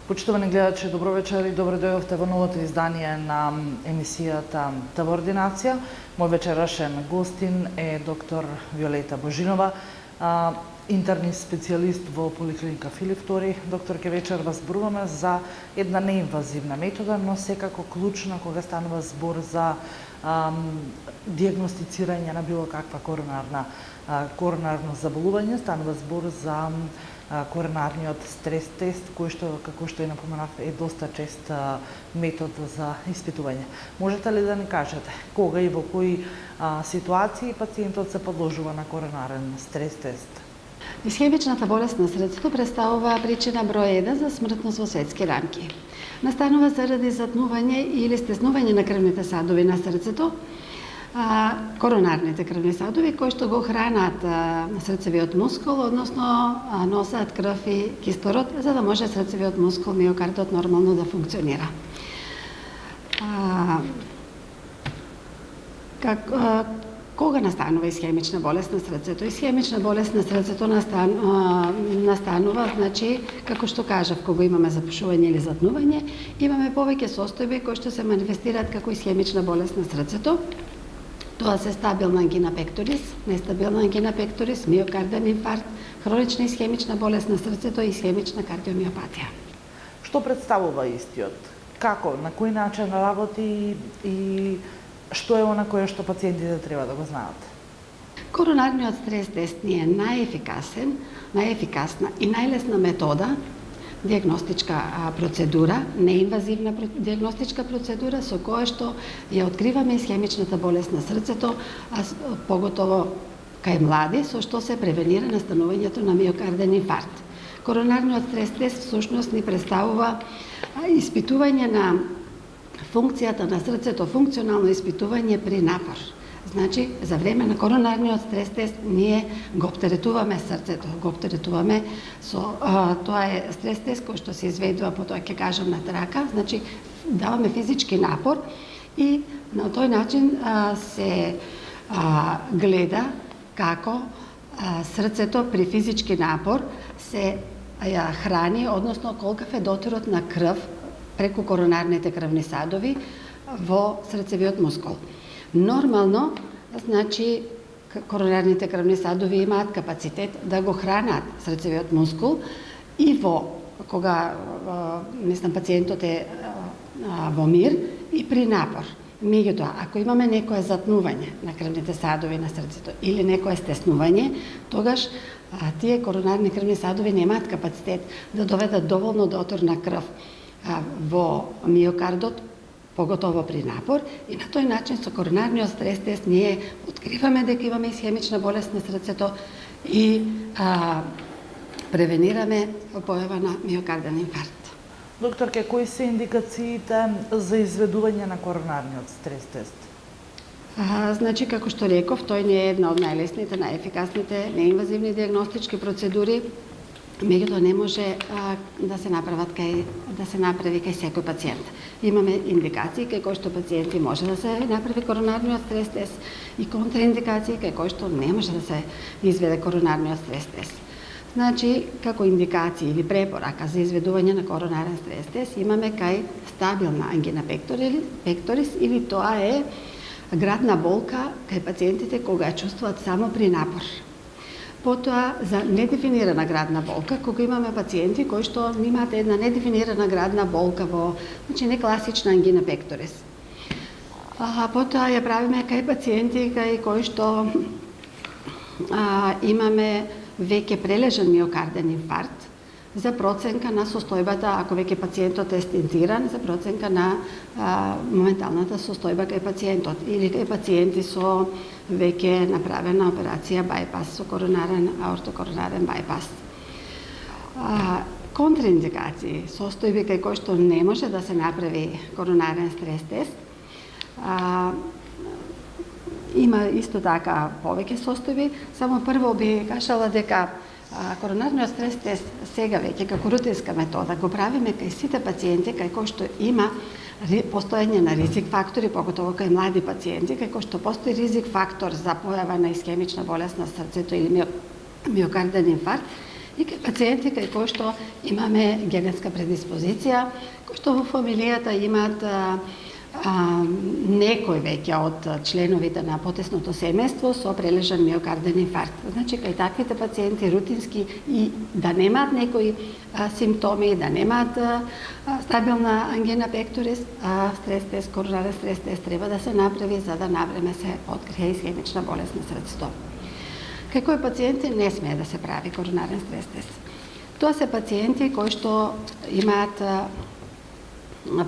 Почитувани гледачи, добро вечер и добро дојдовте во новото издание на емисијата ТВ Ординација. Мој вечерашен гостин е доктор Виолета Божинова, интерни специјалист во поликлиника Филип II. Доктор, ке вечер вас зборуваме за една неинвазивна метода, но секако клучна кога станува збор за диагностицирање на било каква коронарно заболување. Станува збор за коронарниот стрес тест, кој што, како што и напоменав, е доста чест метод за испитување. Можете ли да ни кажете кога и во кои ситуации пациентот се подложува на коронарен стрес тест? Исхемичната болест на срцето представува причина број 1 за смртност во светски рамки. Настанува заради затнување или стеснување на крвните садови на срцето, коронарните крвни садови кои што го хранат срцевиот мускул, односно носат крв и кислород за да може срцевиот мускул, миокардот нормално да функционира. Кога настанува исхемична болест на срцето? Исхемична болест на срцето настанува, значи, како што кажав, кога имаме запушување или затнување, имаме повеќе состојби кои што се манифестираат како исхемична болест на срцето. Тоа се стабилна ангина пекторис, нестабилна ангина пекторис, миокарден инфаркт, хронична исхемична болест на срцето и исхемична кардиомиопатија. Што представува истиот? Како, на кој начин работи и што е она кое што пациентите треба да го знаат? Коронарниот стрес тест е најефикасна и најлесна метода диагностичка процедура, неинвазивна диагностичка процедура со која што ја откриваме исхемичната болест на срцето, а поготово кај млади, со што се превенира настанувањето на миокарден инфаркт. Коронарниот стрес тест всушност ни представува испитување на функцијата на срцето, функционално испитување при напор. Значи, за време на коронарниот стрес тест ние го оптеретуваме срцето, го оптеретуваме со тоа е стрес тест кој што се изведува, потоа ќе кажам на трака, значи даваме физички напор и на тој начин се гледа како срцето при физички напор се ја храни, односно колкав е дотирот на крв преку коронарните крвни садови во срцевиот мускул. Нормално, значи, коронарните крвни садови имаат капацитет да го хранат срцевиот мускул и кога пациентот е во мир и при напор. Меѓутоа, ако имаме некое затнување на крвните садови на срцето или некое стеснување, тогаш тие коронарни крвни садови немаат капацитет да доведат доволно дотор на крв во миокардот, поготово при напор, и на тој начин со коронарниот стрес тест ние откриваме дека имаме исхемична болест на срцето и превенираме појава на миокарден инфаркт. Докторке, кои се индикациите за изведување на коронарниот стрес тест? Значи, како што реков, тој не е една од најлесните, најефикасните неинвазивни диагностички процедури, меѓутоа не може да се направи кај секој пациент. Имаме индикации кај кои што пациенти може да се направи коронарниот стрес тест и контраиндикации кај кои што не може да се изведе коронарниот стрес тест. Значи, како индикации или препорака за изведување на коронарен стрес тест имаме кај стабилна ангина пекторис или тоа е градна болка кај пациентите кога ја чувствуваат само при напор. Потоа за недефинирана градна болка, кога имаме пациенти кои што имаат една недефинирана градна болка значи не класична ангина пекторис. Потоа ја правиме кај пациенти кај кои што имаме веќе прележан миокарден инфаркт за проценка на состојбата, ако веќе пациентот е стентиран, за проценка на моменталната состојба кај пациентот или кај пациенти со веќе направена операција бајпас, со аортокоронарен бајпас. Контраиндикации, состојби кај кои што не може да се направи коронарен стрес тест, има исто така повеќе состојби, само прво би кажала дека коронарниот стрес тест сега веќе како рутинска метода го правиме кај сите пациенти кај кои што има постоење на ризик фактори, поготово кај млади пациенти, кај кои што постои ризик фактор за појава на исхемична болест на срцето или миокарден инфаркт, и кај пациенти кај кои што имаме генетска предиспозиција, кои што во фамилијата имаат некој веќе од членовите на потесното семејство со прележан миокарден инфаркт. Значи, кај таквите пациенти рутински и да немаат некои симптоми, да немаат стабилна ангина пекторис, стрес тест, коронарен стрес тест треба да се направи за да навреме се открие исхемична болест на срцето. Кај кои пациенти не смее да се прави коронарен стрес тест? Тоа се пациенти кои што имаат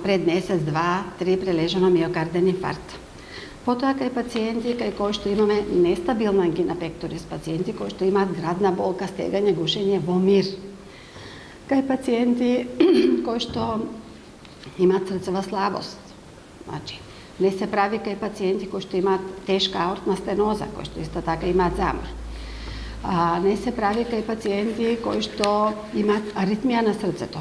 пред месец, 2-3 прележано миокарден инфаркт. Потоа кај пациенти кај кои што имаме нестабилна ангина пекторис, пациенти кои што имаат градна болка, стегање, гушење во мир. Кај пациенти кои што имаат срцева слабост. Значи, не се прави кај пациенти кои што имаат тешка аортна стеноза, кои што исто така имаат замор. Не се прави кај пациенти кои што имаат аритмија на срцето.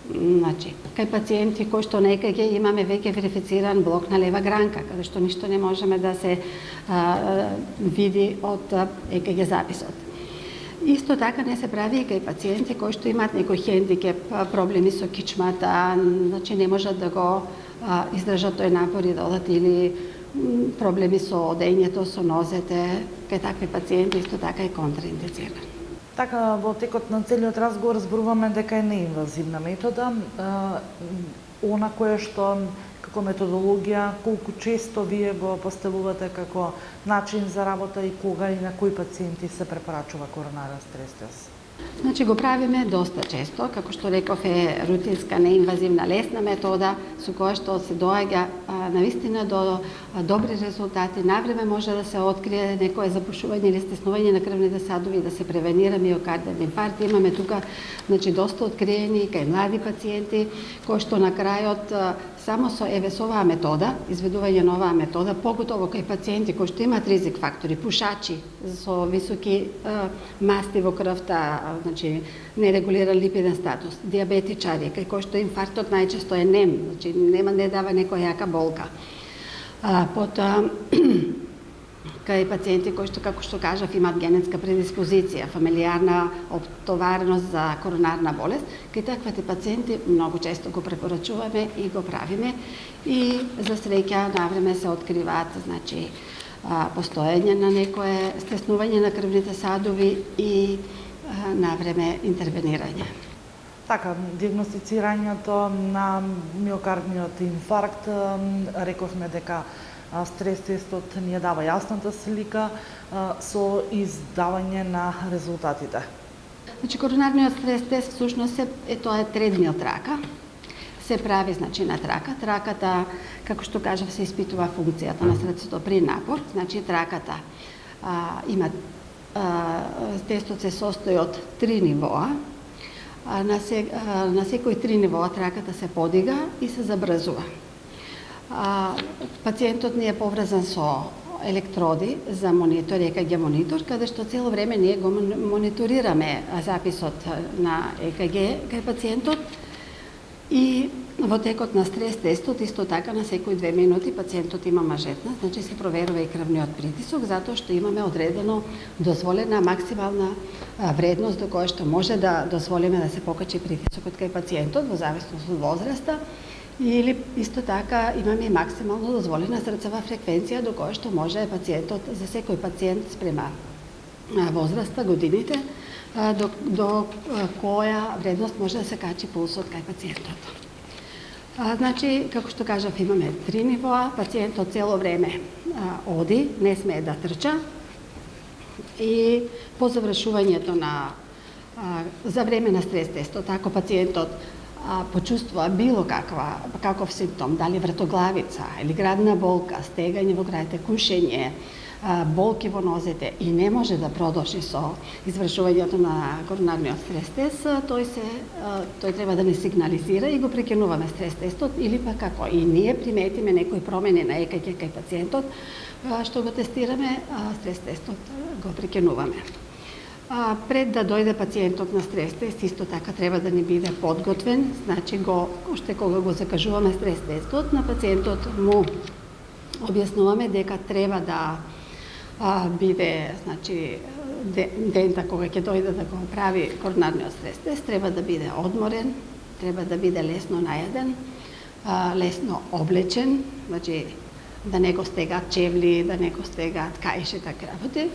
Значи, кај пациенти кои што на ЕКГ имаме веќе верифициран блок на лева гранка, каде што ништо не можеме да се види од ЕКГ записот. Исто така не се прави и кај пациенти кои што имаат некој хендикеп, проблеми со кичмата, значи не можат да го издржат тој напор и да одат, или проблеми со одењето, со нозете, кај такви пациенти исто така е контраиндициран. Така, во текот на целиот разговор зборуваме дека е неинвазивна метода, она кое што како методологија, колку често вие го поставувате како начин за работа и кога и на кои пациенти се препорачува коронарен стрес тест? Значи го правиме доста често, како што реков е рутинска, неинвазивна, лесна метода со која што се доаѓа навистина до добри резултати. Навреме може да се открие некое запушување или стеснување на крвните садови и да се превенира миокарден инфаркт. Имаме тука доста откриени кај млади пациенти кои што на крајот само со оваа метода, изведување на оваа метода, поготово кај пациенти кои што имаат ризик фактори, пушачи со високи масти во крвта, значи нерегулиран липиден статус, диабетичари, кај кои што инфарктот најчесто е нем, значи не дава некоја јака болка. Потоа кај пациенти кои што, како што кажав, имаат генетска предиспозиција, фамилиарна оптовареност за коронарна болест, кај таквите пациенти многу често го препорачуваме и го правиме и за среќа навреме се откриваат, значи постоење на некое стеснување на крвните садови и навреме интервенирање. Така, диагностицирањето на миокардниот инфаркт, рековме дека стрес тестот ни ја дава јасната слика со издавање на резултатите. Значи, коронарниот стрес тест всушност тоа е тредмил трака. Се прави, значи, на трака. Траката, како што кажав, се испитува функцијата на срцето при напор. Значи, траката има тестот се состои од 3 нивоа. На секој 3 нивоа траката се подига и се забрзува. Пациентот не е поврзан со електроди за монитор, ЕКГ монитор, каде што цело време ние го мониторираме записот на ЕКГ кај пациентот и во текот на стрес тестот исто така на секои 2 минути пациентот има мажетна, значи се проверува и крвниот притисок, затоа што имаме одредено дозволена максимална вредност до која што може да дозволиме да се покачи притисокот кај пациентот во зависност од возраста, или исто така имаме и максимално дозволена срцева фреквенција до која што може пациентот, за секој пациент спрема возраста, годините, до која вредност може да се качи пулсот кај пациентот. Значи, како што кажав, имаме 3 нивоа, пациентот цело време оди, не смее да трча и по завршувањето за време на стрес тестот, ако пациентот почувствува било каков симптом, дали вратоглавица или градна болка, стегање во крајте, кушење, болки во нозете и не може да продолжи со извршувањето на коронарниот стрес тест, тој треба да ни сигнализира и го прекинуваме стрес тестот, или пак ако и ние приметиме некои промени на ЕКГ кај пациентот што го тестираме, стрес тестот го прекинуваме. Пред да дојде пациентот на стрес тест, исто така треба да ни биде подготвен, значи уште кога го закажуваме стрес тестот, на пациентот му објаснуваме дека треба да биде, значи, дента кога ќе дојде да го прави коронарниот стрес тест, треба да биде одморен, треба да биде лесно најаден, лесно облечен, значи да не го стегаат чевли, да не го стегаат каиши, така работи.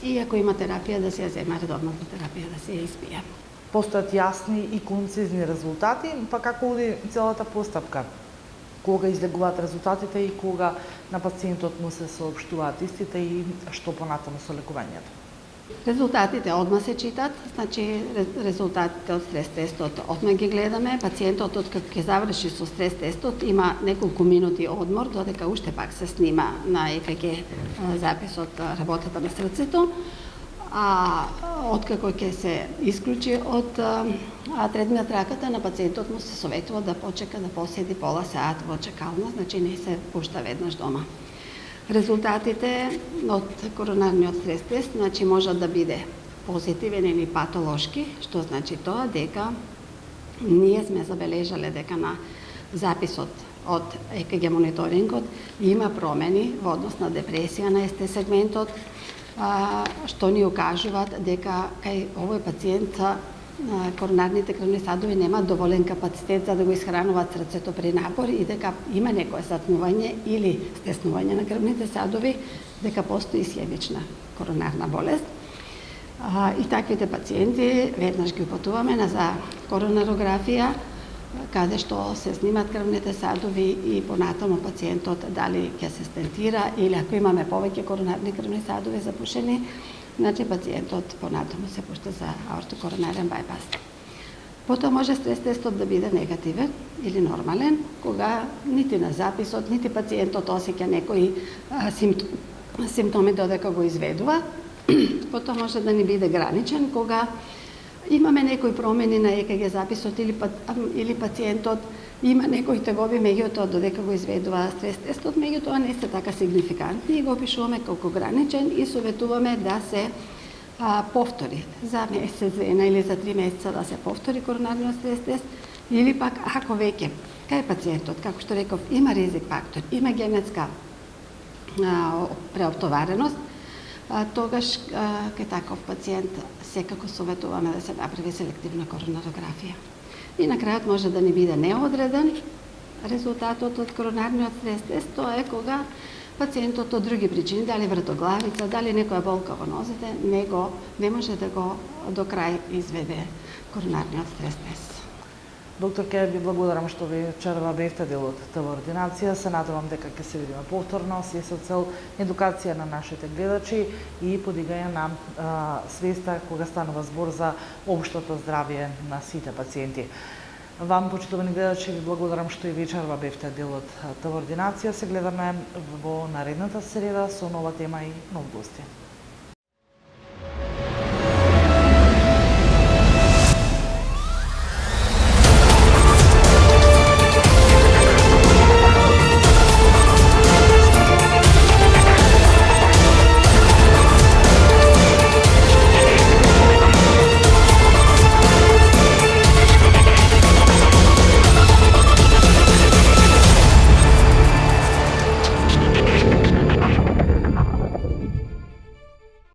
И ако има терапија, да се ја зема редовната терапија, да се ја испија. Постојат јасни и концизни резултати, па како оди целата постапка? Кога излегуваат резултатите и кога на пациентот му се соопштуваат истите и што понатаму со лекувањето? Резултатите одма се читат, значи резултатите од стрес тестот одма ги гледаме. Пациентот откако ќе заврши со стрес тестот има неколку минути одмор додека уште пак се снима на ЕКГ записот работата на срцето. А откако ќе се исклучи од тредмина траката, на пациентот му се советува да почека да поседи пола саат во чекална, значи не се пушта веднаш дома. Резултатите од коронарниот стрес тест, значи може да биде позитивен или патолошки, што значи тоа дека ние сме забележале дека на записот од ЕКГ мониторингот има промени во однос на депресија на СТ сегментот, што ни укажуваат дека кај овој пациент коронарните крвни садови немаат доволен капацитет за да го исхрануваат срцето при напор и дека има некое затнување или стеснување на крвните садови, дека постои исхемична коронарна болест. И таквите пациенти веднаш ги упатуваме за коронарографија, каде што се снимат крвните садови и понатаму пациентот дали ќе се стентира или ако имаме повеќе коронарни крвни садови запушени, значи пациентот понатаму се пушта за аортокоронарен бајпас. Потоа може стрес тестот да биде негативен или нормален, кога нити на записот, нити пациентот осеќа некои симптоми додека го изведува. Потоа може да ни биде граничен, кога имаме некои промени на ЕКГ записот или пациентот има некои тегоби меѓутоа додека го изведува стрес тестот, меѓутоа не се така сигнификантни и го опишуваме како граничен и советуваме да се повтори за месец или за 3 месеца да се повтори коронарниот стрес тест или пак ако веќе кај пациентот, како што реков, има ризик фактор, има генетска преоптовареност, тогаш кај таков пациент секако советуваме да се направи селективна коронарографија. И на крајот може да ни биде неодреден резултатот од коронарниот стрес тест, тоа е кога пациентот од други причини, дали вртоглавица, дали некоја болка во нозете, не може да го до крај изведе коронарниот стрес тест. Доктор, ке ви благодарам што вечерва бевте дел од таа ординација. Се надевам дека ќе се видиме повторно, се со цел едукација на нашите гледачи и подигање на свеста кога станува збор за општото здравје на сите пациенти. Вам, почитувани гледачи, ви благодарам што и вечерва бевте дел од таа ординација. Се гледаме во наредната среда со нова тема и нов гости.